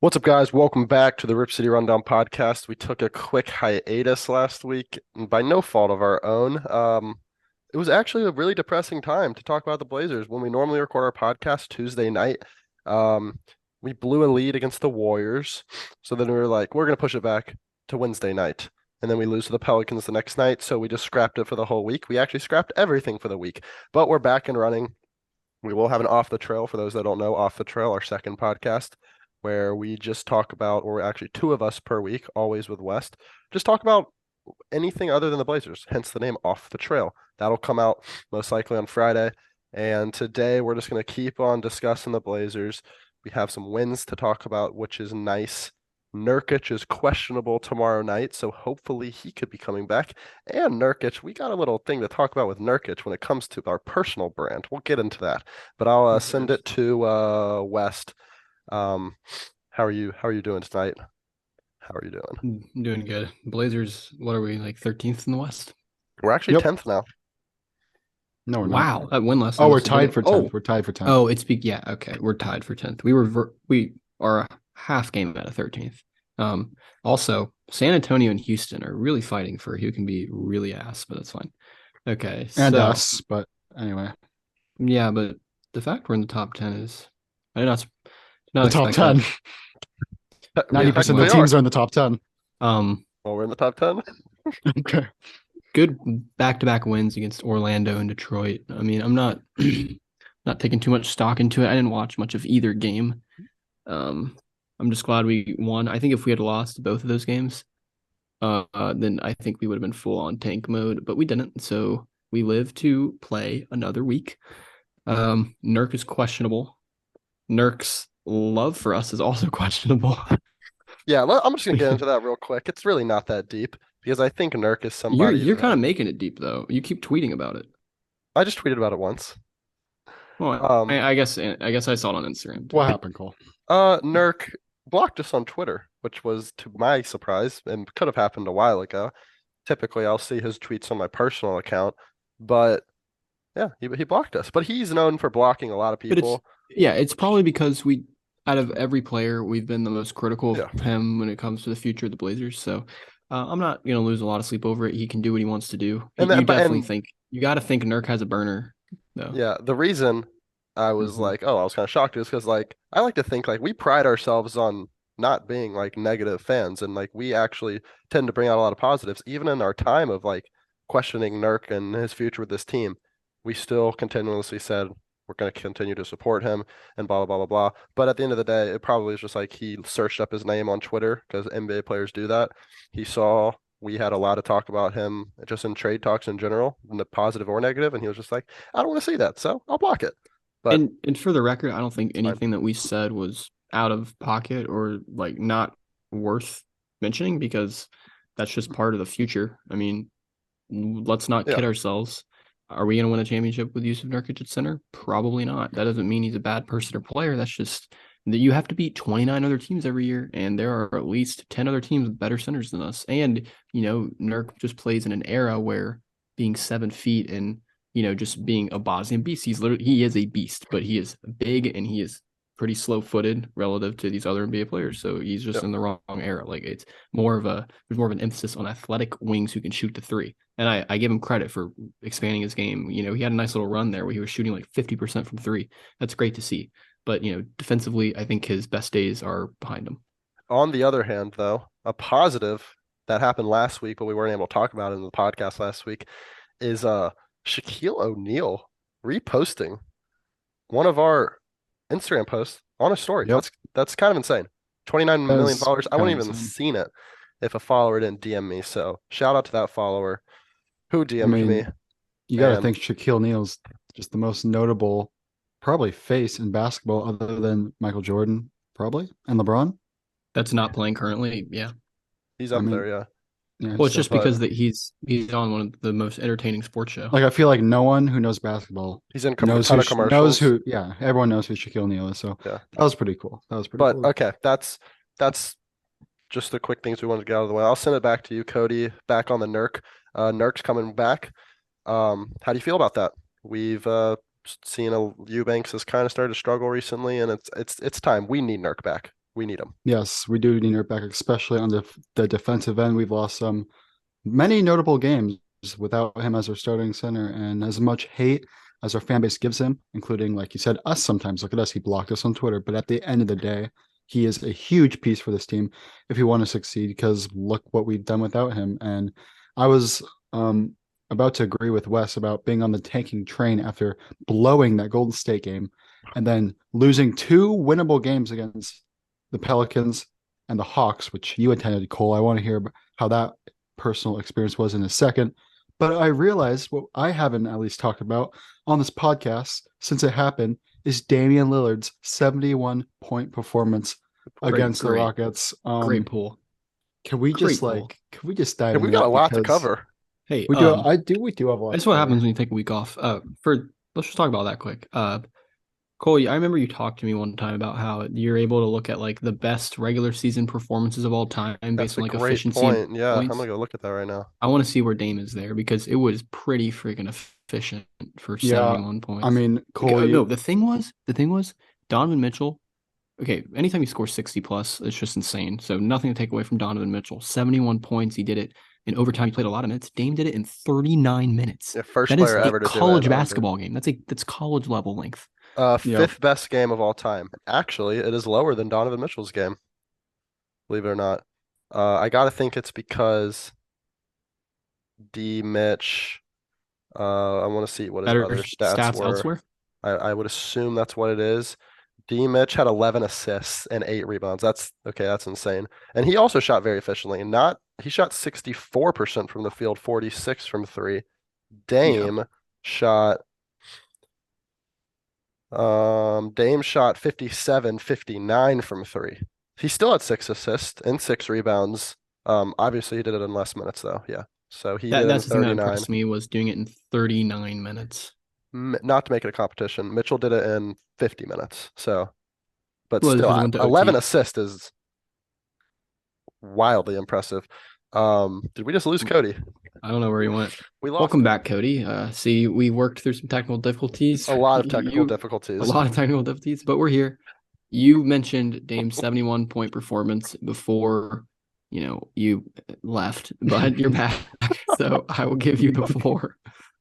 What's up, guys? Welcome back to the Rip City Rundown podcast. We took a quick hiatus last week, and by no fault of our own. It was actually a really depressing time to talk about the Blazers. When we normally record our podcast Tuesday night, um, we blew a lead against the Warriors. So then we were like, we're going to push it back to Wednesday night. And then we lose to the Pelicans the next night. So we just scrapped it for the whole week. We actually scrapped everything for the week, but we're back and running. We will have an Off the Trail, for those that don't know, Off the Trail, our second podcast, where we just talk about, or actually two of us per week, always with West, just talk about anything other than the Blazers, hence the name Off the Trail. That'll come out most likely on Friday. And today we're just going to keep on discussing the Blazers. We have some wins to talk about, which is nice. Nurkic is questionable tomorrow night, so hopefully he could be coming back. And Nurkic, we got a little thing to talk about with Nurkic when it comes to our personal brand. We'll get into that, but I'll send it to West. How are you doing tonight? How are you doing? Doing good. Blazers, what are we, like 13th in the West? We're actually Yep. 10th now. No, we're not. Wow, that win last Oh, night we're must have been tied it. for 10th. We're tied for 10th. Oh, yeah, okay. We're tied for 10th. We are a half game out of 13th. Also, San Antonio and Houston are really fighting for who can be really ass, but that's fine. Okay, And so us, but anyway. yeah, but the fact we're in the top 10 is I did not The top expect 10. that. 90% of the teams are in the top 10. Well, we're in the top 10. Okay. Good back-to-back wins against Orlando and Detroit. I mean, I'm not not taking too much stock into it. I didn't watch much of either game. I'm just glad we won. I think if we had lost both of those games, then I think we would have been full on tank mode, but we didn't. So we live to play another week. Nurk is questionable. Nurk's love for us is also questionable. Yeah, I'm just gonna get into that real quick. It's really not that deep because I think Nurk is somebody You're that kind of making it deep though. You keep tweeting about it. I just tweeted about it once. Well, Um, I guess I saw it on Instagram too. What happened, Cole? Nurk blocked us on Twitter, which was to my surprise and could have happened a while ago. Typically, I'll see his tweets on my personal account, but yeah, he blocked us. But he's known for blocking a lot of But people. it's probably because out of every player, we've been the most critical Yeah. of him when it comes to the future of the Blazers. So I'm not gonna lose a lot of sleep over it. He can do what he wants to do. And You that, but definitely and think you got to think Nurk has a burner, though. yeah, the reason I was Mhm. like, oh, I was kind of shocked is because like I like to think like we pride ourselves on not being like negative fans, and like we actually tend to bring out a lot of positives, even in our time of like questioning Nurk and his future with this team. We still continuously said we're going to continue to support him and blah blah blah blah blah. But at the end of the day, it probably is just like he searched up his name on Twitter because NBA players do that. He saw we had a lot of talk about him just in trade talks in general, in the positive or negative, and he was just like, I don't want to see that, so I'll block it. But And for the record, I don't think fine. anything that we said was out of pocket or like not worth mentioning because that's just part of the future. I mean, let's not Yeah. kid ourselves. Are we going to win a championship with Jusuf Nurkic at center? Probably not. That doesn't mean he's a bad person or player. That's just that you have to beat 29 other teams every year, and there are at least 10 other teams with better centers than us. And, Nurk just plays in an era where being 7 feet and, just being a Bosnian beast, he is a beast, but he is big and he is pretty slow footed relative to these other NBA players. So he's just Yep. in the wrong era. Like there's more of an emphasis on athletic wings who can shoot the three. And I give him credit for expanding his game. He had a nice little run there where he was shooting like 50% from three. That's great to see. But, defensively, I think his best days are behind him. On the other hand, though, a positive that happened last week, but we weren't able to talk about it in the podcast last week, is Shaquille O'Neal reposting one of our Instagram posts on a story. Yep. That's kind of insane. 29 That million is followers. I kind wouldn't of even insane. seen it if a follower didn't DM me. So shout out to that follower who I DM'd me. mean, you got to And think Shaquille O'Neal's just the most notable, probably face in basketball other than Michael Jordan, probably, and LeBron. That's not playing currently. Yeah. he's I up mean, there, yeah. yeah, Well, it's so, just because that he's on one of the most entertaining sports show. like I feel like no one who knows basketball He's in a knows ton who of commercials. yeah, everyone knows who Shaquille O'Neal is. So Yeah. that was pretty cool. That was pretty But cool. okay, that's just the quick things we wanted to get out of the way. I'll send it back to you, Cody, back on the Nurk. Nurk's coming back. How do you feel about that? We've seen Eubanks has kind of started to struggle recently, and it's time. We need Nurk back. We need him. Yes, we do need Nurkic, especially on the defensive end. We've lost many notable games without him as our starting center, and as much hate as our fan base gives him, including, like you said, us sometimes. Look at us, he blocked us on Twitter. But at the end of the day, he is a huge piece for this team if we want to succeed, because look what we've done without him. And I was about to agree with Wes about being on the tanking train after blowing that Golden State game and then losing two winnable games against the Pelicans and the Hawks, which you attended, Cole. I want to hear how that personal experience was in a second. But I realized what I haven't at least talked about on this podcast since it happened is Damian Lillard's 71-point performance against the Rockets. Great pool. Can we Great just pool. can we just dive into we got that? a lot to Because cover. Hey, we do. We do have a lot. That's to what cover. happens when you take a week off. Let's just talk about that quick. Cole, I remember you talked to me one time about how you're able to look at like the best regular season performances of all time That's based on a like great efficiency point. and Yeah, I'm points. gonna go look at that right now. I want to see where Dame is there because it was pretty freaking efficient for Yeah, 71 points. I mean, Cole, no, the thing was, Donovan Mitchell. Okay, anytime he scores 60 plus, it's just insane. So nothing to take away from Donovan Mitchell. 71 points, he did it in overtime. He played a lot of minutes. Dame did it in 39 minutes. Yeah, first That is player a ever to do it college in under. basketball game. That's college level length. Fifth best game of all time. Actually, it is lower than Donovan Mitchell's game. Believe it or not. I gotta think it's because D Mitch. I want to see what his Better other stats were. elsewhere. I would assume that's what it is. D Mitch had 11 assists and 8 rebounds. That's okay. That's insane. And he also shot very efficiently. He shot 64% from the field, 46 from three. Dame shot 57, 59 from three. He still had 6 assists and 6 rebounds. Obviously he did it in less minutes though. Yeah. So he did it in That's the thing that 39. impressed me was doing it in 39 minutes. Not to make it a competition. Mitchell did it in 50 minutes. So, but Well, because it still, went to 11 OT. assists is wildly impressive. Did we just lose Cody? I don't know where he went. We lost Welcome him. back, Cody. See, we worked through some technical difficulties. A lot of technical difficulties. A lot of technical difficulties, but we're here. You mentioned Dame's 71-point performance before, you left, but you're back. So I will give you the floor.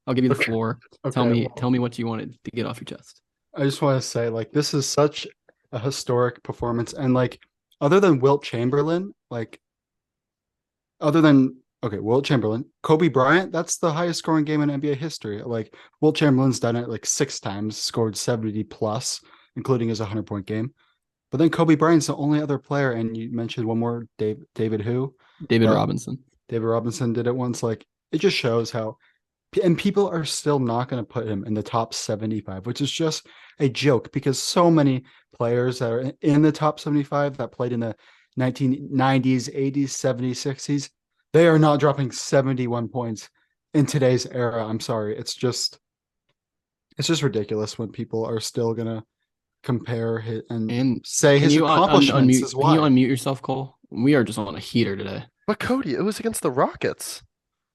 I'll give you the floor. Okay, Tell me what you wanted to get off your chest. I just want to say, like, this is such a historic performance, and like, other than Wilt Chamberlain, Wilt Chamberlain, Kobe Bryant, that's the highest scoring game in NBA history. Like, Wilt Chamberlain's done it like 6 times, scored 70 plus, including his 100-point game. But then Kobe Bryant's the only other player, and you mentioned one more, David who? David Robinson. David Robinson did it once. Like, it just shows how, and people are still not going to put him in the top 75, which is just a joke because so many players that are in the top 75 that played in the 1990s, 80s, 70s, 60s, they are not dropping 71 points in today's era. I'm sorry. It's just ridiculous when people are still going to compare his and say his accomplishments is why. Can you unmute yourself, Cole? We are just on a heater today. But Cody, it was against the Rockets.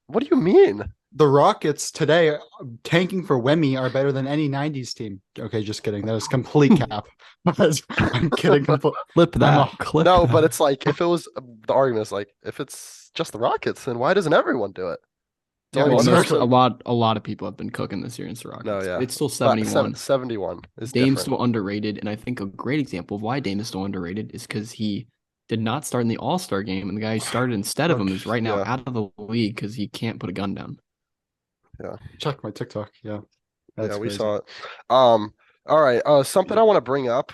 What do you mean? The Rockets today, tanking for Wemmy, are better than any 90s team. Okay, just kidding. That is complete cap. I'm kidding. Clip that. No, but it's like, if it was, the argument is like, if it's just the Rockets, then why doesn't everyone do it? Yeah, a lot of people have been cooking this year in the Rockets. No, yeah. It's still 71. 71 is Dame's still underrated, and I think a great example of why Dame is still underrated is because he did not start in the All-Star game, and the guy who started instead of him is right now out of the league because he can't put a gun down. Yeah. Check my TikTok. Yeah. That's we saw it. All right. Something I want to bring up,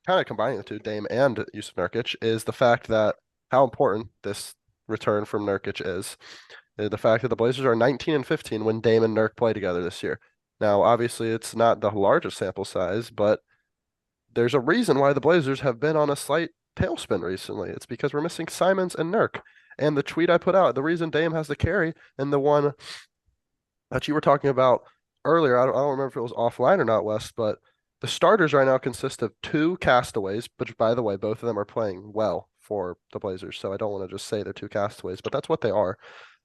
kind of combining the two, Dame and Jusuf Nurkic, is the fact that how important this return from Nurkic is. The fact that the Blazers are 19 and 15 when Dame and Nurk play together this year. Now, obviously, it's not the largest sample size, but there's a reason why the Blazers have been on a slight tailspin recently. It's because we're missing Simons and Nurk. And the tweet I put out, the reason Dame has the carry, and the one that you were talking about earlier, I don't remember if it was offline or not, Wes, but the starters right now consist of 2 castaways, which, by the way, both of them are playing well for the Blazers. So I don't want to just say they're 2 castaways, but that's what they are.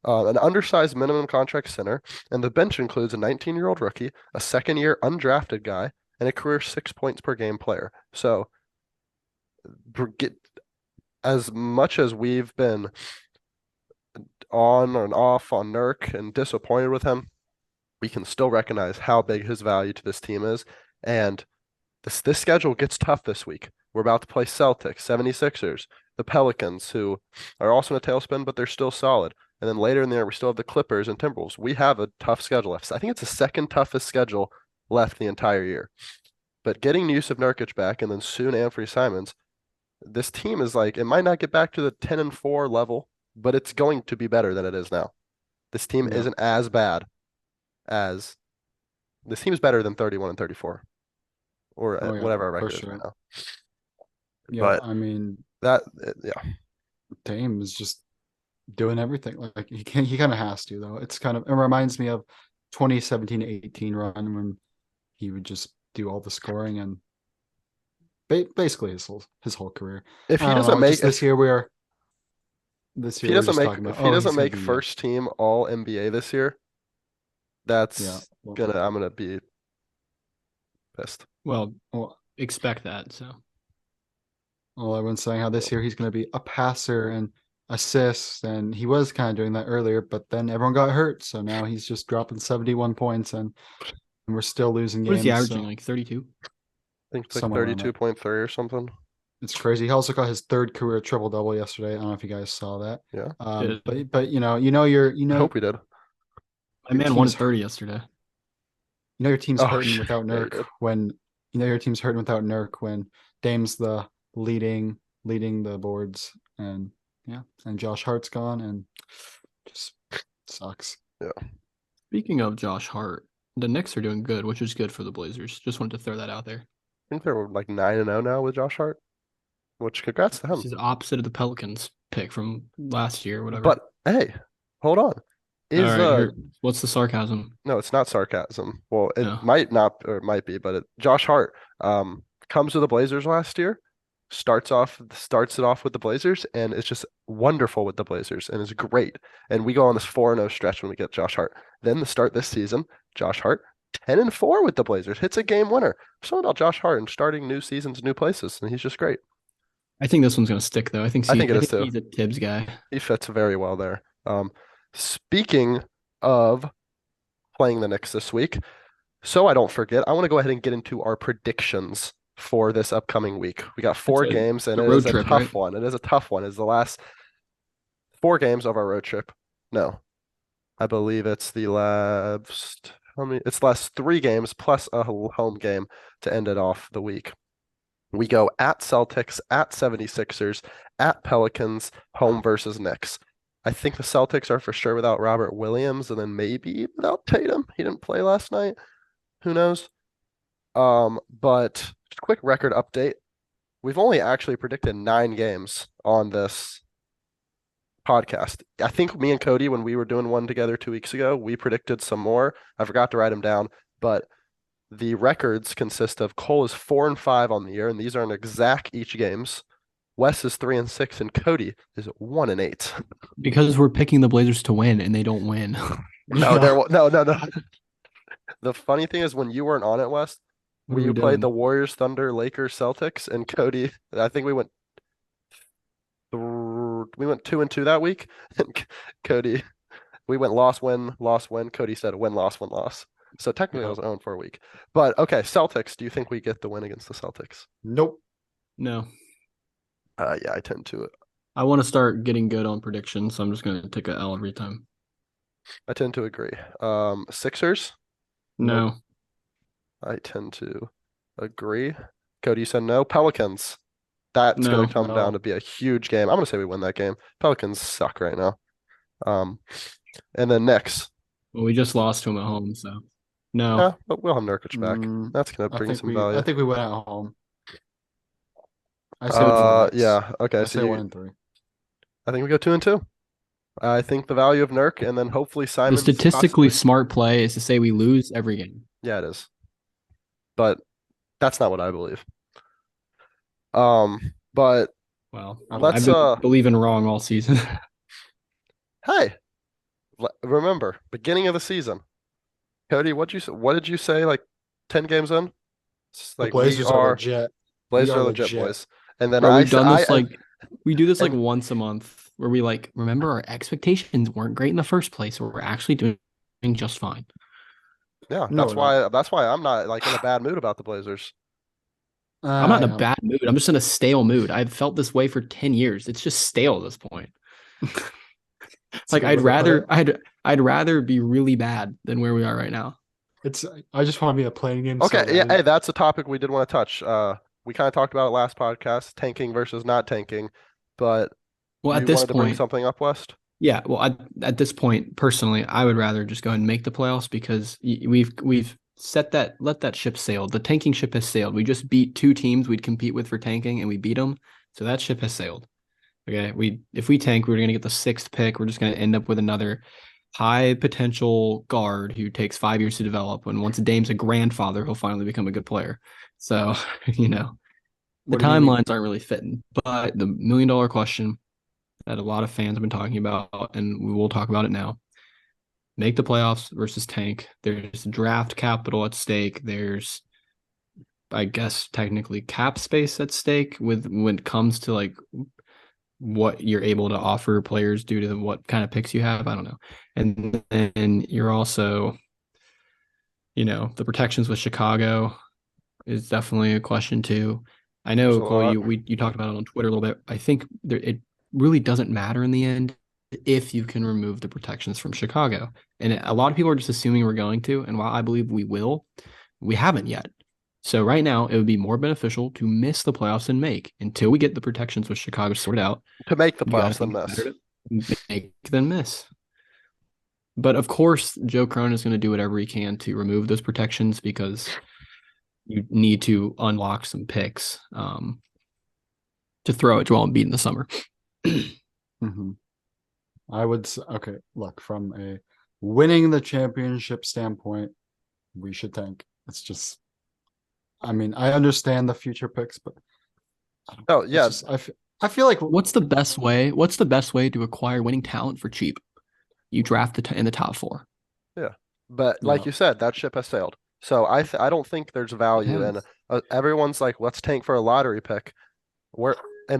An undersized minimum contract center, and the bench includes a 19-year-old rookie, a second-year undrafted guy, and a career 6 points per game player. So get as much as we've been on and off on Nurk and disappointed with him, we can still recognize how big his value to this team is. And this schedule gets tough this week. We're about to play Celtics, 76ers, the Pelicans, who are also in a tailspin, but they're still solid. And then later in the year, we still have the Clippers and Timberwolves. We have a tough schedule left. I think it's the second toughest schedule left the entire year. But getting Jusuf Nurkic back and then soon Anfernee Simons, this team is like, it might not get back to the 10-4 level, but it's going to be better than it is now. This team Yeah. isn't as bad as this team is better than 31-34 or Oh, yeah, whatever our for record is sure. right now. Yeah, But I mean, yeah, Dame is just doing everything. Like he kind of has to though. It reminds me of 2017-18 run when he would just do all the scoring and basically his whole career. if I he don't doesn't know. make Just this year we're if he doesn't just make talking about, if he doesn't he's gonna make be first team All NBA this year, yeah. that's I'm gonna be pissed. Well, Well, expect that. So everyone's saying how this year he's gonna be a passer and assists, and he was kind of doing that earlier, but then everyone got hurt, so now he's just dropping 71 points and we're still losing what is he games. averaging? So Like 32? I think it's like somewhere around that. 32.3 or something. It's crazy. He also got his third career triple double yesterday. I don't know if you guys saw that. Yeah. But I hope he did. My man won 30 yesterday. Your team's Oh, hurting shit. without Yeah, he Nurk did. when your team's hurting without Nurk when Dame's the leading the boards, and Josh Hart's gone and just sucks. Yeah. Speaking of Josh Hart, the Knicks are doing good, which is good for the Blazers. Just wanted to throw that out there. I think they're like 9-0 now with Josh Hart, which congrats to him. This is opposite of the Pelicans pick from last year, whatever. But hey, hold on. All right, what's the sarcasm? No, it's not sarcasm. Well, it No. might not, or it might be, but Josh Hart comes to the Blazers last year, starts it off with the Blazers, and it's just wonderful with the Blazers, and it's great. And we go on this 4-0 stretch when we get Josh Hart. Then the start this season, Josh Hart 10-4 with the Blazers, hits a game winner. Something about Josh Hart and starting new seasons, new places, and he's just great. I think this one's gonna stick though. I think it is too. He's a Tibbs guy. He fits very well there. Speaking of playing the Knicks this week, so I don't forget, I want to go ahead and get into our predictions for this upcoming week. We got 4 games, and it is a tough one. It is a tough one. It's the last 4 games of our road trip. No, I believe it's the last. It's the last 3 games plus a home game to end it off the week. We go at Celtics, at 76ers, at Pelicans, home versus Knicks. I think the Celtics are for sure without Robert Williams, and then maybe without Tatum. He didn't play last night. Who knows? But just a quick record update. We've only actually predicted 9 games on this podcast. I think me and Cody, when we were doing one together 2 weeks ago, we predicted some more. I forgot to write them down, but the records consist of Cole is 4-5 on the year, and these are in exact each games. Wes is 3-6, and Cody is 1-8. Because we're picking the Blazers to win, and they don't win. No. The funny thing is, when you weren't on it, Wes, we played the Warriors, Thunder, Lakers, Celtics, and Cody. I think we went 2-2 that week, and Cody, we went loss, win, loss, win. Cody said win, loss, win, loss. So technically, I was 0 for a week. But okay, Celtics. Do you think we get the win against the Celtics? Nope. No. Yeah, I tend to. I want to start getting good on predictions, so I'm just going to take an L every time. I tend to agree. Sixers? No. Nope. I tend to agree. Cody, you said no. Pelicans. That's going to come down to be a huge game. I'm going to say we win that game. Pelicans suck right now. And then Knicks. Well, we just lost to them at home, so no. Yeah, but we'll have Nurkic back. That's going to bring some value. I think we went at home. I say yeah. Okay. I say 1-3. I think we go 2-2. I think the value of Nurk, and then hopefully Simon. The statistically smart play is to say we lose every game. Yeah, it is. But that's not what I believe. But well, let's I've been believing wrong all season. Hey, remember beginning of the season, Cody. What did you say? Like 10 games in, the Blazers are legit. Blazers are legit, boys. And then Bro, I we've done this I like we do this like and once a month where we like remember our expectations weren't great in the first place, or we're actually doing just fine. yeah, No, we're not. that's why I'm not like in a bad mood about the Blazers. I'm not I in a am. bad mood. I'm just in a stale mood. I've felt this way for 10 years. It's just stale at this point. It's a Like good way to put it. I'd rather be really bad than where we are right now. I just want to be a playing game Okay, so yeah, bad. hey, that's a topic we did want to touch. We kind of talked about it last podcast, tanking versus not tanking, but Well, at you this wanted to bring point, something up, West? yeah, well, at this point, personally, I would rather just go ahead and make the playoffs because we've set that let that ship sail. The tanking ship has sailed. We just beat two teams we'd compete with for tanking, and we beat them. So that ship has sailed. Okay, if we tank, we're gonna get the sixth pick. We're just gonna end up with another high potential guard who takes 5 years to develop. And once Dame's a grandfather, he'll finally become a good player. So the What do you mean? timelines aren't really fitting. But the $1 million question that a lot of fans have been talking about, and we will talk about it now. Make the playoffs versus tank. There's draft capital at stake. There's, I guess, technically cap space at stake with when it comes to like what you're able to offer players due to what kind of picks you have. I don't know. And then you're also, the protections with Chicago is definitely a question too. I There's know, a Cole, lot. you talked about it on Twitter a little bit. I think it really doesn't matter in the end if you can remove the protections from Chicago. And a lot of people are just assuming we're going to. And while I believe we will, we haven't yet. So right now, it would be more beneficial to miss the playoffs and make until we get the protections with Chicago sorted out. To make the You got to playoffs and think it's miss. better to make than miss. But of course, Joe Cronin is going to do whatever he can to remove those protections because you need to unlock some picks to throw at Joel Embiid in the summer. Mm-hmm. Okay, look, from a winning the championship standpoint, we should tank. It's just, I mean, I understand the future picks, but Oh yeah, I feel like What's the best way? What's the best way to acquire winning talent for cheap? You draft in the top four. yeah. But like yeah, you said, that ship has sailed. So I don't think there's value in Has. everyone's like, let's tank for a lottery pick. We're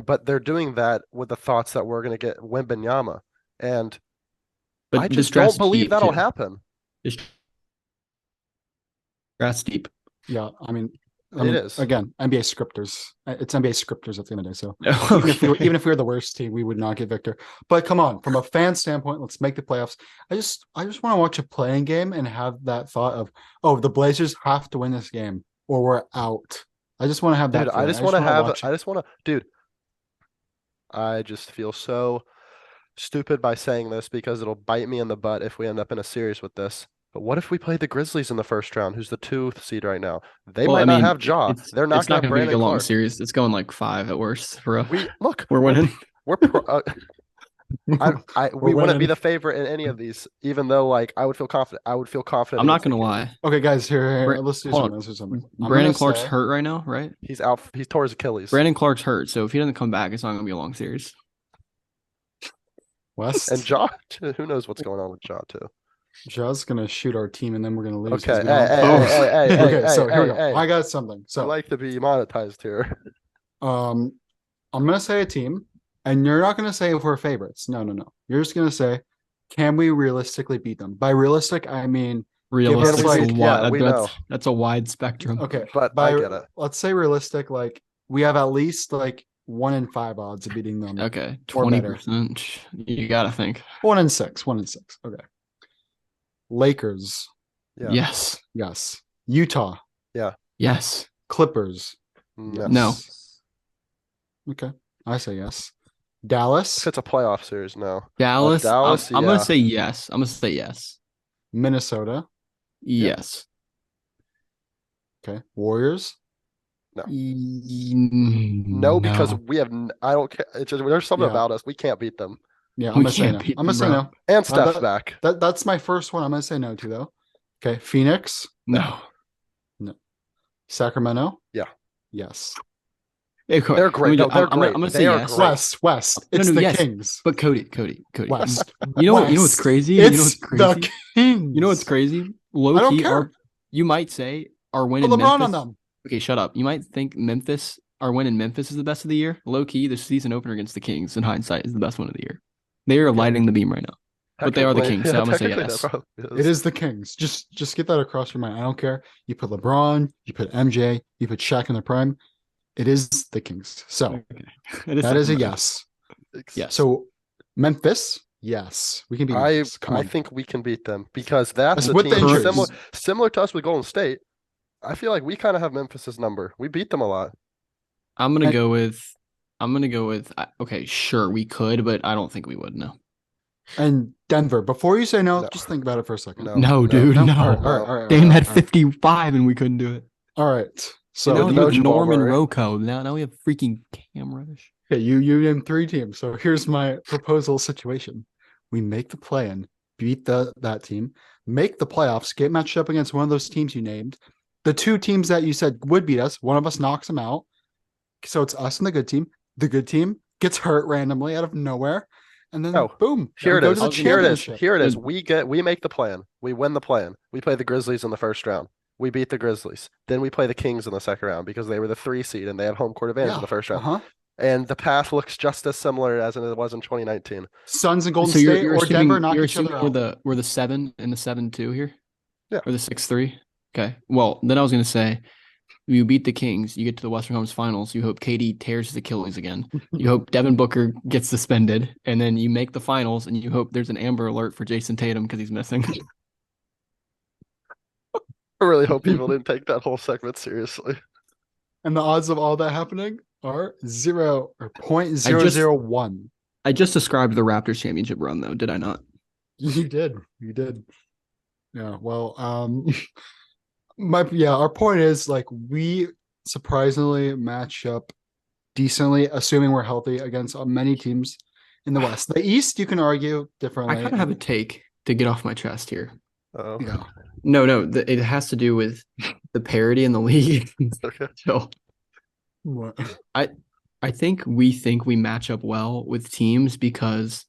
but they're doing that with the thoughts that we're gonna get Wembanyama, and I But this just don't draft's believe deep that'll too. happen. This draft's deep. yeah. It is. Again, NBA scripters. It's NBA scripters at the end of the day. So Okay. even if we were the worst team, we would not get Victor. But come on, from a fan standpoint, let's make the playoffs. I just want to watch a playing game and have that thought of, oh, the Blazers have to win this game or we're out. I just want to have Dude, that feeling. I just want to watch I it. just want to, dude, I just feel so stupid by saying this because it'll bite me in the butt if we end up in a series with this. But what if we played the Grizzlies in the first round, who's the 2th seed right now? They Well, I might not mean, have Ja. They're not it's going not to have going to be Brandon a long Clark. series. It's going like 5 at worst for us. Look, We're winning. We're we wouldn't be winning. the favorite in any of these, even though like I would feel confident. I would feel confident I'm not against going to the lie. Okay, guys, here, Bra- let's do hold something. on. Let's do something. I'm Brandon gonna Clark's say hurt right now, right? He's out. He tore his Achilles. Brandon Clark's hurt, so if he doesn't come back, it's not going to be a long series. West. And Ja, who knows what's going on with Ja too? Ja's gonna shoot our team, and then we're gonna lose Okay, because we don't. Okay, so here we go. hey. I got something. I So, like to be monetized here. I'm gonna say a team, and you're not gonna say if we're favorites. No, no, no. You're just gonna say, can we realistically beat them? By realistic, I mean Realistic, like- we know. that's a wide spectrum. okay. But By I get it. let's say realistic, like we have at least like 1 in 5 odds of beating them. Okay, Or better. 20%. You got to think. 1 in 6. 1 in 6. Okay. Lakers. Yeah. Yes. Yes. Utah. Yes. Clippers. No. No. Okay. I say yes. Dallas. If it's a playoff series, no. Dallas. Dallas, I'm going yeah. to say yes. I'm going to say yes. Minnesota. Yes. Okay. Warriors. No, because we have. I don't care. It's just, there's something Yeah. about us. We can't beat them. Yeah, I'm We gonna say can't no. beat I'm gonna them, say bro. no. And Steph's back. That's my first one. I'm gonna say no to though. Okay. Phoenix. No. Sacramento. Yeah. Yes. Okay, They're great. No, they're I'm great. gonna say They are yes. great. West. It's no, the yes. Kings. But Cody. West. You know what's West. crazy? It's you know what's the crazy? Kings. You know what's crazy? Low I don't key, care. you might say our win Put in LeBron Memphis. on them. Okay, shut up. You might think Memphis our win in Memphis is the best of the year. Low key, the season opener against the Kings, in hindsight, is the best one of the year. They are lighting the beam right now. But they are the Kings, so I'm gonna say yes. That probably It is the Kings. Just get that across your mind. I don't care. You put LeBron, you put MJ, you put Shaq in their prime. It is the Kings. So that is a yes. Yes. So Memphis, yes, we can beat Memphis. Come I on. think we can beat them because that's a With the team injuries. similar to us with Golden State. I feel like we kind of have Memphis's number. We beat them a lot. I'm gonna go with. Okay, sure, we could, but I don't think we would. No. And Denver, before you say no, No. just think about it for a second. No, dude, no. All right, Dame had 55 and we couldn't do it. All right. So now we no have Jamal Norman Murray. Rocco. Now we have freaking Cam Reddish. okay, you named 3 teams. So here's my proposal situation. We make the play-in, beat that team, make the playoffs, get matched up against one of those teams you named. The 2 teams that you said would beat us, one of us knocks them out. So it's us and the good team. The good team gets hurt randomly out of nowhere. And then boom. Here it is. Here it is. Here it is. Good. We make the plan. We win the plan. We play the Grizzlies in the first round. We beat the Grizzlies. Then we play the Kings in the second round because they were the 3 seed and they have home court advantage in the first round. And the path looks just as similar as it was in 2019. Suns and Golden State or Denver knock each other out. We're the 7 and the 7-2 here? Yeah. Or the 6-3? Okay. Well, then I was going to say, you beat the Kings, you get to the Western Conference Finals, you hope KD tears his Achilles again. You hope Devin Booker gets suspended, and then you make the finals, and you hope there's an Amber Alert for Jason Tatum because he's missing. I really hope people didn't take that whole segment seriously. And the odds of all that happening are 0 or 0.001. I just described the Raptors championship run, though, did I not? You did. Yeah, well, our point is like we surprisingly match up decently, assuming we're healthy against many teams in the West. The East, you can argue differently. I kind of have a take to get off my chest here. Oh. Yeah. No, it has to do with the parity in the league. Okay. So, What? I think we match up well with teams because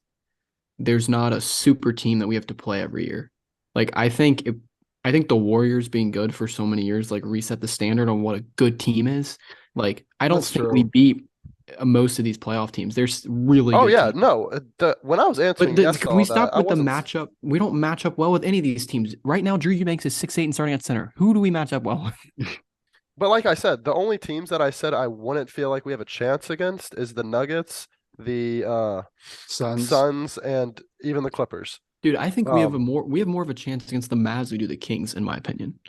there's not a super team that we have to play every year. Like I think the Warriors being good for so many years like reset the standard on what a good team is. Like I don't think we beat most of these playoff teams. There's really Oh good yeah, teams. No. When I was answering, Can we stop with the matchup? We don't match up well with any of these teams right now. Drew Eubanks is 6'8" and starting at center. Who do we match up well with? But like I said, the only teams that I said I wouldn't feel like we have a chance against is the Nuggets, the Suns, and even the Clippers. Dude, I think we have more of a chance against the Mavs we do the Kings, in my opinion.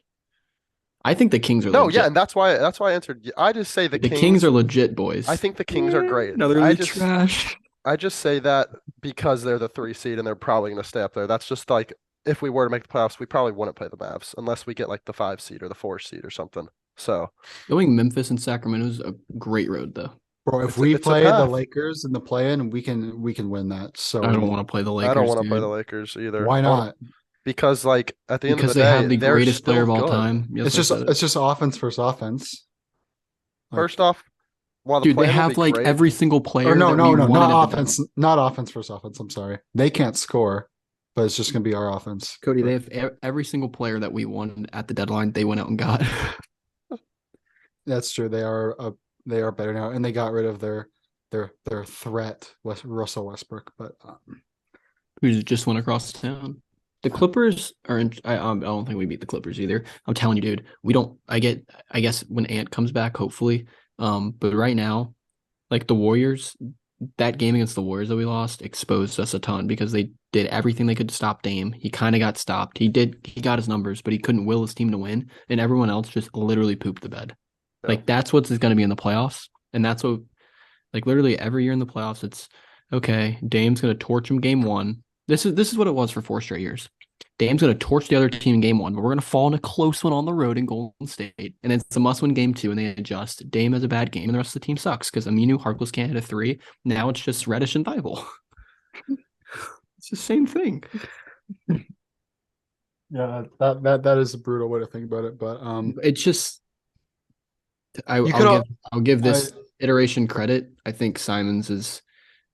I think the Kings are legit. Yeah, and that's why I answered. I just say the Kings are legit, boys. I think the Kings are great. No, they're trash. I just say that because they're the 3 seed and they're probably going to stay up there. That's just like if we were to make the playoffs, we probably wouldn't play the Mavs unless we get like the 5 seed or the 4 seed or something. So going Memphis and Sacramento is a great road, though. Bro, if we play the Lakers in the play-in, we can win that. So I don't want to play the Lakers. I don't want to play the Lakers either. Why not? Because like at the end of the day, they have the greatest player of all time. Yes, it's just offense versus offense. First off, while they have like great, every single player. No, not offense. Not offense versus offense. I'm sorry, they can't score, but it's just gonna be our offense. Cody, they have every single player that we wanted at the deadline. They went out and got. That's true. They are better now, and they got rid of their threat, Russell Westbrook, but who just went across town. The Clippers are. I don't think we beat the Clippers either. I'm telling you, dude. We don't. I guess when Ant comes back, hopefully. But right now, like the Warriors, that game against the Warriors that we lost exposed us a ton because they did everything they could to stop Dame. He kind of got stopped. He got his numbers, but he couldn't will his team to win, and everyone else just literally pooped the bed. Yeah. Like that's what's going to be in the playoffs, and that's what, like literally every year in the playoffs, it's okay. Dame's going to torch him game 1. This is what it was for 4 straight years. Dame's going to torch the other team in game 1, but we're going to fall in a close one on the road in Golden State. And it's a must-win game 2, and they adjust. Dame has a bad game, and the rest of the team sucks because Aminu Harkless can't hit a 3. Now it's just Reddish and Thibault. It's the same thing. Yeah, that is a brutal way to think about it, but it's just I'll give this iteration credit. I think Simons is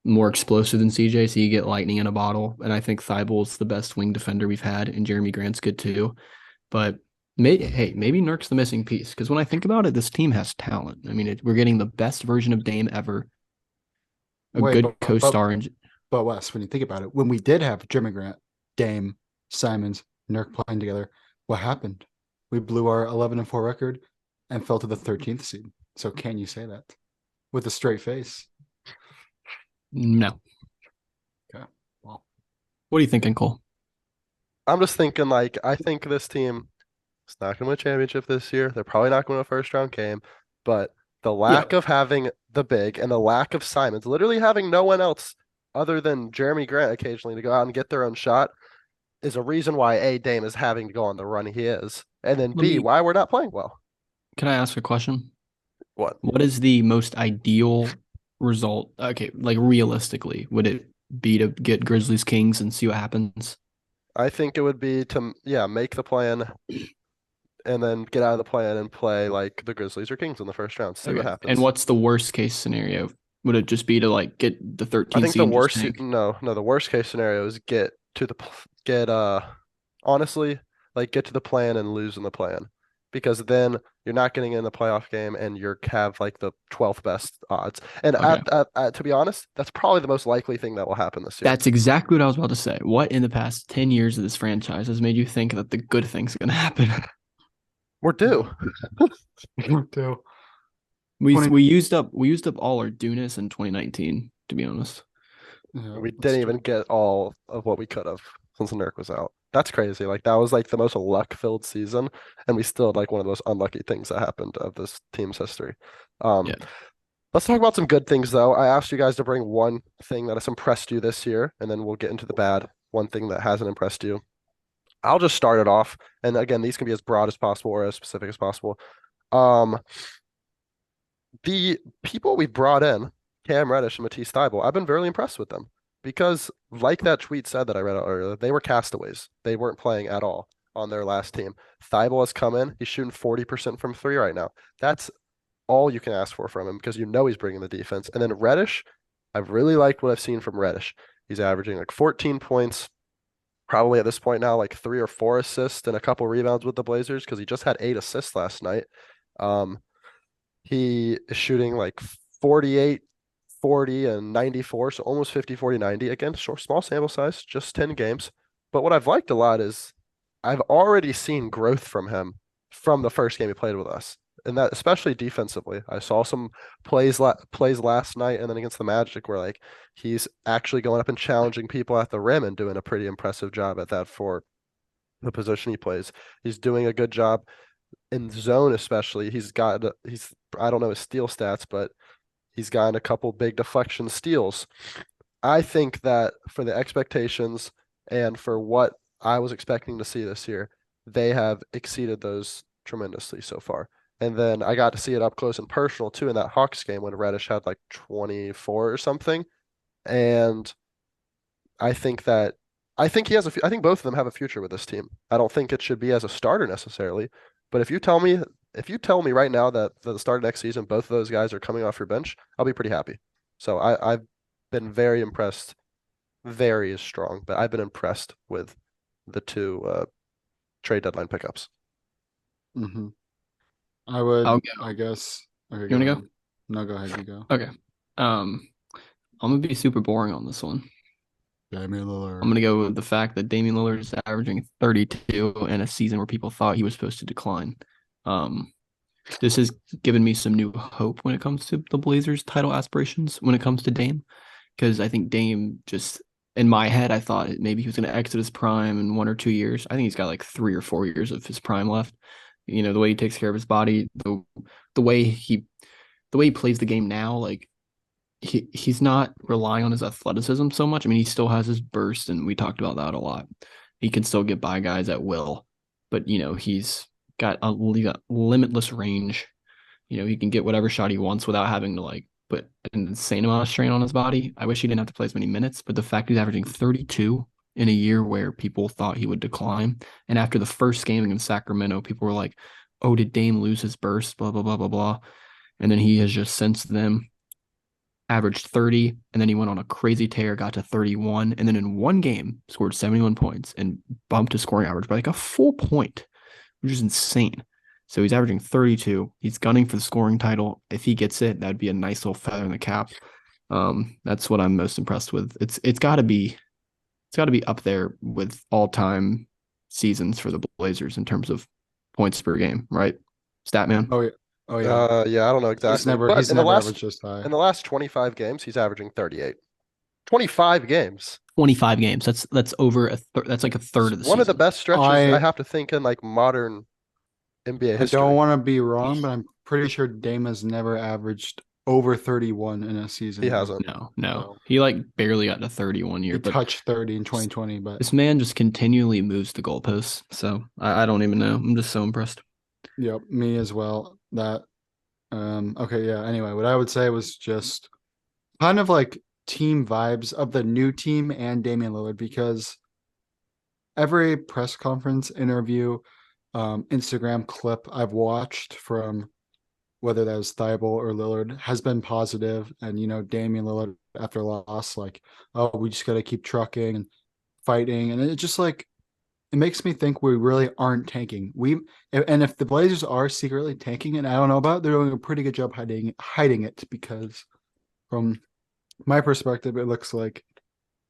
more explosive than CJ, so you get lightning in a bottle. And I think Thibault's the best wing defender we've had, and Jeremy Grant's good too. But Maybe Nurk's the missing piece because when I think about it, this team has talent. I mean, we're getting the best version of Dame ever, a Wait, good co-star, and but Wes, when you think about it, when we did have Jimmy Grant, Dame, Simons, Nurk playing together, what happened? We blew our 11-4 record and fell to the 13th seed. So can you say that with a straight face? no. Okay. Well, What are you thinking, Cole? I'm just thinking like I think this team is not going to win a championship this year. They're probably not going to win a first round game, but the Yeah, lack of having the big and the lack of Simons, literally having no one else other than Jeremy Grant occasionally to go out and get their own shot, is a reason why A, Dame is having to go on the run he is, and then let B, me. why we're not playing well. Can I ask a question? What? What is the most ideal result? Okay, like realistically, would it be to get Grizzlies Kings and see what happens? I think it would be to, yeah, make the plan and then get out of the plan and play like the Grizzlies or Kings in the first round, see what Okay. And happens. what's the worst case scenario? Would it just be to like get the I 13th think seed the and just worst, tank? no, the worst case scenario is get honestly, like get to the plan and lose in the plan, because then you're not getting in the playoff game and you're have like the 12th best odds. And Okay. to be honest, that's probably the most likely thing that will happen this year. That's exactly what I was about to say. What in the past 10 years of this franchise has made you think that the good thing's going to happen? We're due. too. We 20, we used up all our Dunas in 2019, to be honest. yeah, We that's didn't true. even get all of what we could have since Nurk was out. That's crazy. Like that was like the most luck-filled season, and we still had like one of those unlucky things that happened of this team's history. Um, Yeah. let's talk about some good things though. I asked you guys to bring one thing that has impressed you this year, and then we'll get into the bad. One thing that hasn't impressed you. I'll just start it off, and again, these can be as broad as possible or as specific as possible. Um, the people we brought in, Cam Reddish and Matisse Thybulle, I've been very impressed with them because, like that tweet said that I read earlier, they were castaways. They weren't playing at all on their last team. Thybulle has come in. He's shooting 40% from three right now. That's all you can ask for from him because you know he's bringing the defense. And then Reddish, I've really liked what I've seen from Reddish. He's averaging like 14 points, probably at this point now, like 3 or 4 assists and a couple rebounds with the Blazers because he just had 8 assists last night. Um, he is shooting like 48, 40, and 94, so almost 50, 40, 90. Again, short, small sample size, just 10 games. But what I've liked a lot is I've already seen growth from him from the first game he played with us. And that especially defensively. I saw some plays last night and then against the Magic where like he's actually going up and challenging people at the rim and doing a pretty impressive job at that for the position he plays. He's doing a good job in zone, especially. He's I don't know his steal stats, but he's gotten a couple big deflection steals. I think that for the expectations and for what I was expecting to see this year, they have exceeded those tremendously so far. And then I got to see it up close and personal too in that Hawks game when Reddish had like 24 or something. And I think that I think he has I think both of them have a future with this team. I don't think it should be as a starter necessarily, but if you tell me right now that the start of next season both of those guys are coming off your bench, I'll be pretty happy. So I've been very impressed. Very is strong, but I've been impressed with the two trade deadline pickups. Mm-hmm. I would, I'll go. I guess. Okay, You go want to ahead. go? No, go ahead. You go. Okay. I'm gonna be super boring on this one. Damian I'm Lillard. gonna go with the fact that Damian Lillard is averaging 32 in a season where people thought he was supposed to decline. Um, this has given me some new hope when it comes to the Blazers' title aspirations when it comes to Dame, because I think Dame just in my head I thought maybe he was gonna exit his prime in 1 or 2 years. I think he's got like 3 or 4 years of his prime left. You know, the way he takes care of his body, the way he the way he plays the game now, like he's not relying on his athleticism so much. I mean, he still has his burst, and we talked about that a lot. He can still get by guys at will, but he got limitless range. You know, he can get whatever shot he wants without having to like put an insane amount of strain on his body. I wish he didn't have to play as many minutes, but the fact he's averaging 32 in a year where people thought he would decline, and after the first game against Sacramento, people were like, "Oh, did Dame lose his burst?" Blah blah blah blah blah, and then he has just since then averaged 30, and then he went on a crazy tear, got to 31, and then in one game scored 71 points and bumped his scoring average by like a full point, which is insane. So he's averaging 32. He's gunning for the scoring title. If he gets it, that'd be a nice little feather in the cap. That's what I'm most impressed with. It's got to be up there with all-time seasons for the Blazers in terms of points per game, right? Statman. Oh yeah. Oh yeah. Yeah, I don't know exactly, but He's never averaged this high. in the last 25 games, he's averaging 38. 25 games. 25 games. That's over that's like a third of the One of the season. best stretches I have to think in like modern NBA I history. don't want to be wrong, but I'm pretty sure Dame has never averaged over 31 in a season. He hasn't. No. He like barely got to 30 one year, He but touched 30 in 2020, but this man just continually moves the goalposts. So I don't even know. I'm just so impressed. yep, me as well. That okay, yeah. Anyway, what I would say was just kind of like team vibes of the new team and Damian Lillard, because every press conference interview, Instagram clip I've watched from whether that was Thibault or Lillard has been positive. And Damian Lillard after a loss, like, oh, we just got to keep trucking and fighting, and it just like it makes me think we really aren't tanking. And if the Blazers are secretly tanking, and I don't know about, they're doing a pretty good job hiding it, because from my perspective, it looks like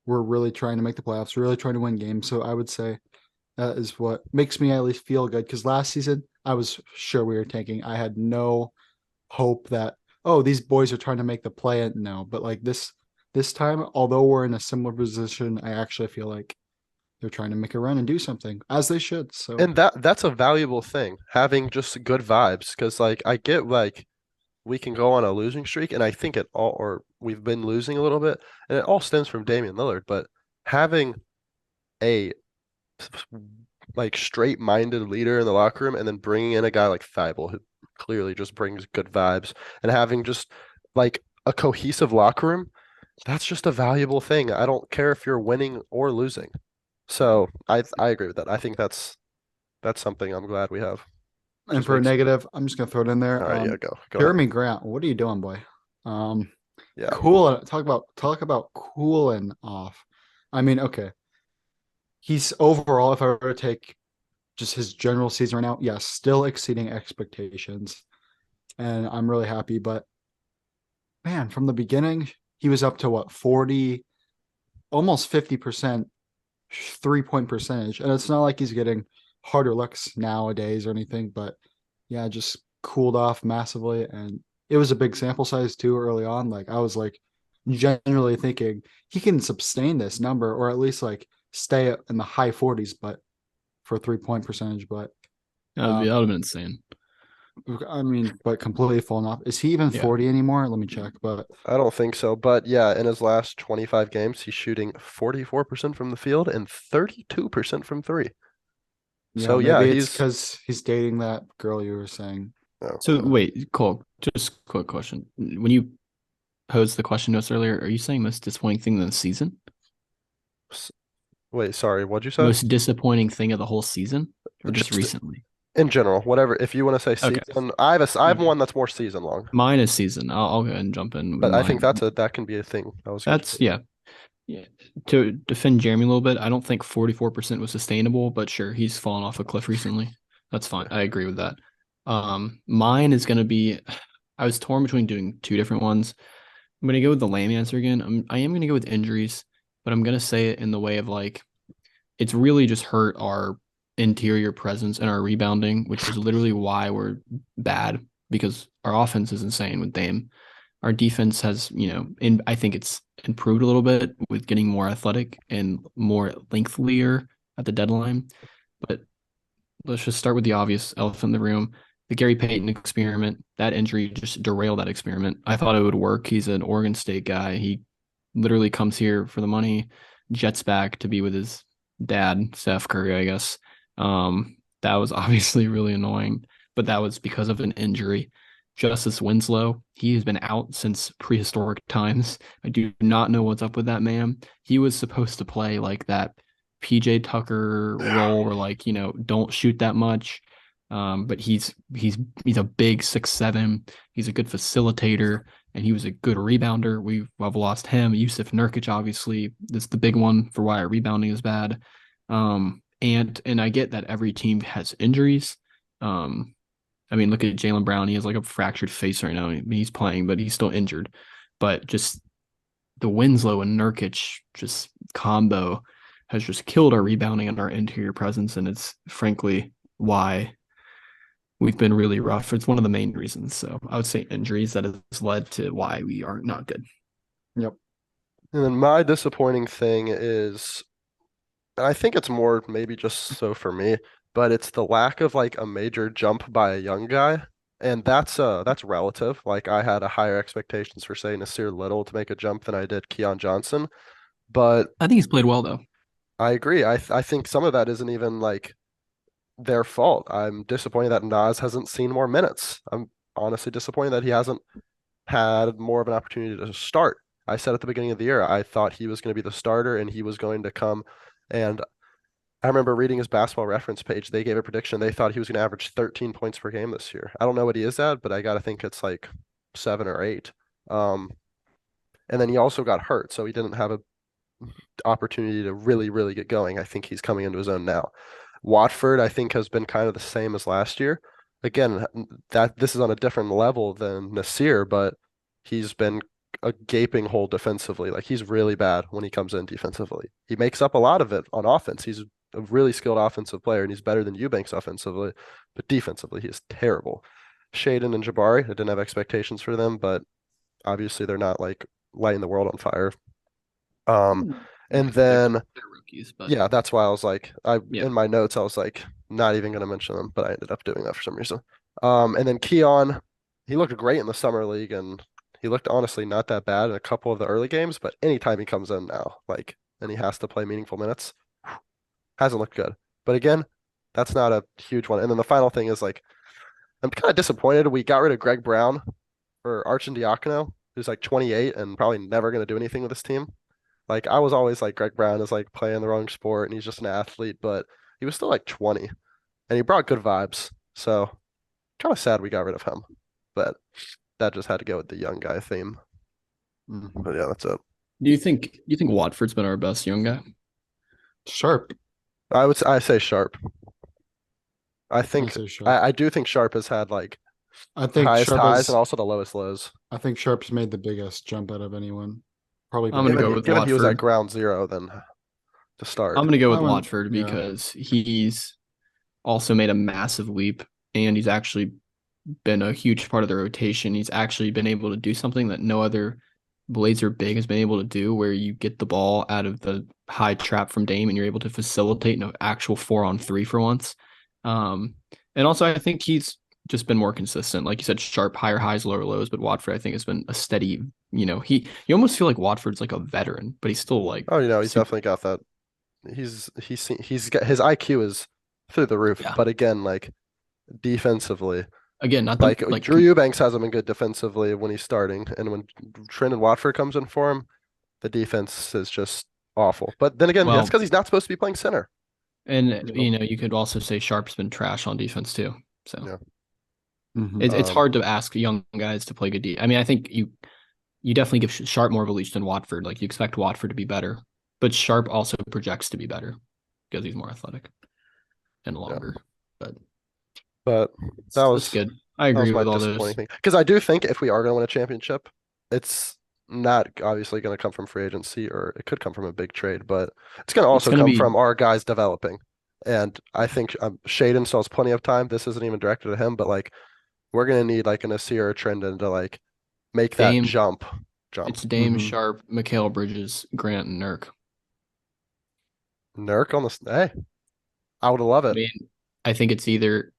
we're really trying to make the playoffs, really trying to win games. So I would say that is what makes me at least feel good. Because last season, I was sure we were tanking. I had no hope that, oh, these boys are trying to make the play. No, but like this time, although we're in a similar position, I actually feel like they're trying to make a run and do something, as they should. So And that's a valuable thing, having just good vibes. Because like I get like we can go on a losing streak, and I think it all, or we've been losing a little bit, and it all stems from Damian Lillard. But having a like straight-minded leader in the locker room, and then bringing in a guy like Thibault who clearly just brings good vibes, and having just like a cohesive locker room, that's just a valuable thing. I don't care if you're winning or losing. So I agree with that. I think that's something I'm glad we have. and for a negative, I'm just gonna throw it in there. All right, yeah, go Jeremy ahead. Grant, what are you doing, boy? Yeah, Cool. Talk about cooling off. I mean, okay. He's overall, if I were to take just his general season right now, yes, still exceeding expectations. And I'm really happy. But man, from the beginning, he was up to what, 40, almost 50% 3-point percentage. And it's not like he's getting harder looks nowadays or anything, but yeah, just cooled off massively. And it was a big sample size too early on. Like I was like generally thinking he can sustain this number, or at least like stay in the high 40s, but for 3-point percentage. But That would have been insane. I mean, but completely fallen off. Is he even 40 anymore? Let me check. But I don't think so. But yeah, in his last 25 games, he's shooting 44% from the field and 32% from three. yeah, So maybe yeah, it's because he's dating that girl you were saying. oh, So wait, Cole, just quick question. When you posed the question to us earlier, are you saying most disappointing thing of the season? wait, sorry, what'd you say? Most disappointing thing of the whole season, or just recently? In general, whatever. If you want to say Okay. season, I have one that's more season long. Mine is season. I'll go ahead and jump in with But I think mine. that can be a thing. That's yeah. To defend Jeremy a little bit, I don't think 44% was sustainable, but sure, he's fallen off a cliff recently. That's fine. I agree with that. Mine is gonna be, I was torn between doing two different ones. I'm gonna go with the lame answer again. I am gonna go with injuries, but I'm gonna say it in the way of like it's really just hurt our interior presence and our rebounding, which is literally why we're bad, because our offense is insane with Dame. Our defense has, I think it's improved a little bit with getting more athletic and more lengthier at the deadline. But let's just start with the obvious elephant in the room. The Gary Payton experiment, that injury just derailed that experiment. I thought it would work. He's an Oregon State guy. He literally comes here for the money, jets back to be with his dad, Steph Curry, I guess. That was obviously really annoying, but that was because of an injury. Justice Winslow, he has been out since prehistoric times. I do not know what's up with that man. He was supposed to play like that PJ Tucker role, or like, don't shoot that much. But he's a big 6'7". He's a good facilitator, and he was a good rebounder. We've lost him. Jusuf Nurkic, obviously, that's the big one for why our rebounding is bad. And I get that every team has injuries, I mean, look at Jaylen Brown. He has like a fractured face right now. I mean, he's playing, but he's still injured. But just the Winslow and Nurkic just combo has just killed our rebounding and our interior presence, and it's frankly why we've been really rough. It's one of the main reasons. So I would say injuries that has led to why we are not good. Yep. And then my disappointing thing is, and I think it's more maybe just so for me, but it's the lack of like a major jump by a young guy. And that's relative. Like I had a higher expectations for say Nasir Little to make a jump than I did Keon Johnson. But I think he's played well though. I agree. I think some of that isn't even like their fault. I'm disappointed that Nas hasn't seen more minutes. I'm honestly disappointed that he hasn't had more of an opportunity to start. I said at the beginning of the year, I thought he was going to be the starter and he was going to come. And I remember reading his basketball reference page. They gave a prediction. They thought he was going to average 13 points per game this year. I don't know what he is at, but I got to think it's like 7 or 8. Um, and then he also got hurt, so he didn't have a opportunity to really, really get going. I think he's coming into his own now. Watford, I think, has been kind of the same as last year. Again, that this is on a different level than Nasir, but he's been a gaping hole defensively. Like he's really bad when he comes in defensively. He makes up a lot of it on offense. He's a really skilled offensive player, and he's better than Eubanks offensively, but defensively, he is terrible. Shaden and Jabari, I didn't have expectations for them, but obviously they're not like lighting the world on fire. Um, and then They're rookies, but yeah, that's why I was like, yeah. in my notes I was like, not even gonna mention them, but I ended up doing that for some reason. And then Keon, he looked great in the summer league, and he looked honestly not that bad in a couple of the early games, but anytime he comes in now, like, and he has to play meaningful minutes, hasn't looked good. But again, that's not a huge one. And then the final thing is like, I'm kind of disappointed we got rid of Greg Brown for Arcidiacono, who's like 28 and probably never going to do anything with this team. Like I was always like Greg Brown is like playing the wrong sport and he's just an athlete, but he was still like 20 and he brought good vibes. So kind of sad we got rid of him, but that just had to go with the young guy theme. Mhm. But yeah, that's it. Do you think Watford's been our best young guy? Sharp. I say Sharp. I I think say Sharp. I do think Sharp has had like I the think highest Sharp highs and has. also the lowest lows. I think Sharp's made the biggest jump out of anyone. Probably I'm by gonna go far. with Given he was at Watford. ground zero then to start. I'm gonna go I with went. Watford Yeah. because he's also made a massive leap and he's actually been a huge part of the rotation. He's actually been able to do something that no other Blazer big has been able to do, where you get the ball out of the high trap from Dame and you're able to facilitate an actual 4-on-3 for once. Um, and also I think he's just been more consistent. Like you said, sharp, higher highs, lower lows, but Watford I think has been a steady, you almost feel like Watford's like a veteran, but he's still like Oh, he's super, definitely got that. He's got his IQ is through the roof, yeah. but again, like defensively, Again, not the like like Drew Eubanks hasn't been good defensively when he's starting, and when Trent and Watford comes in for him, the defense is just awful. But then again, that's well, because he's not supposed to be playing center. and Yep. you could also say Sharp's been trash on defense too. So Yeah. Mhm. it's Um, hard to ask young guys to play good D. I mean, I think you definitely give Sharp more of a leash than Watford. Like you expect Watford to be better, but Sharp also projects to be better because he's more athletic and yeah. longer. But But that that's was good. I that was agree my with all disappointing those. thing because I do think if we are going to win a championship, it's not obviously going to come from free agency or it could come from a big trade, but it's going to It's also going to come be from our guys developing. And I think Shaden still has plenty of time. This isn't even directed at him, but like we're going to need like an Asir or Trendon to like make that Dame. jump. It's Dame, Mhm. Sharp, Mikal Bridges, Grant, and Nurk. Nurk on this. Hey, I would love I it. mean, I think it's either.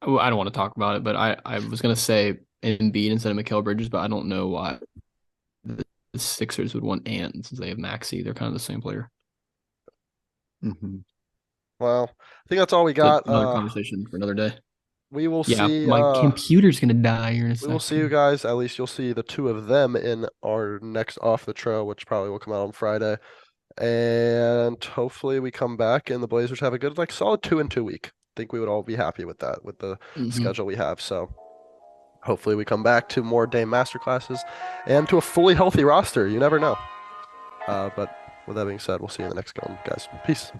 Oh, I don't want to talk about it, but I was going to say Embiid instead of Mikal Bridges, but I don't know why the Sixers would want Ant since they have Maxey. They're kind of the same player. Mhm. Well, I think that's all we But got. another conversation for another day. We will Yeah, see. my computer's gonna die here in a We will see you second. guys. At least you'll see the two of them in our next Off the Trail, which probably will come out on Friday. And hopefully we come back and the Blazers have a good, like solid 2-2 week. I think we would all be happy with that, with the Hmm. schedule we have. So hopefully we come back to more Dame masterclasses and to a fully healthy roster. You never know. But with that being said, we'll see you in the next one, guys. Peace.